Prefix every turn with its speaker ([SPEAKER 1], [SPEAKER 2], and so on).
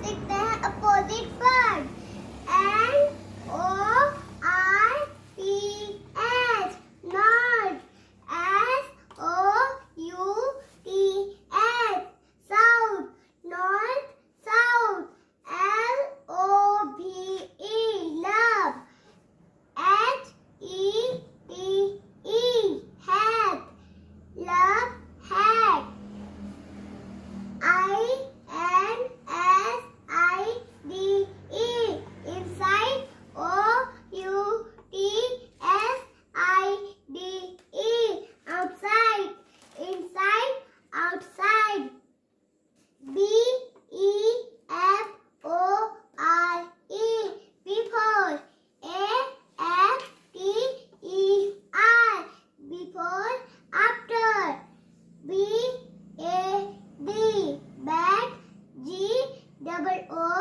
[SPEAKER 1] सीखते हैं opposite word N O R T H nurse S O U T H south north south L O V E love H E T E hat love hat I N S I D E inside O U T S I D E outside inside outside B E F O R E before A F T E R before after B A D bat G double O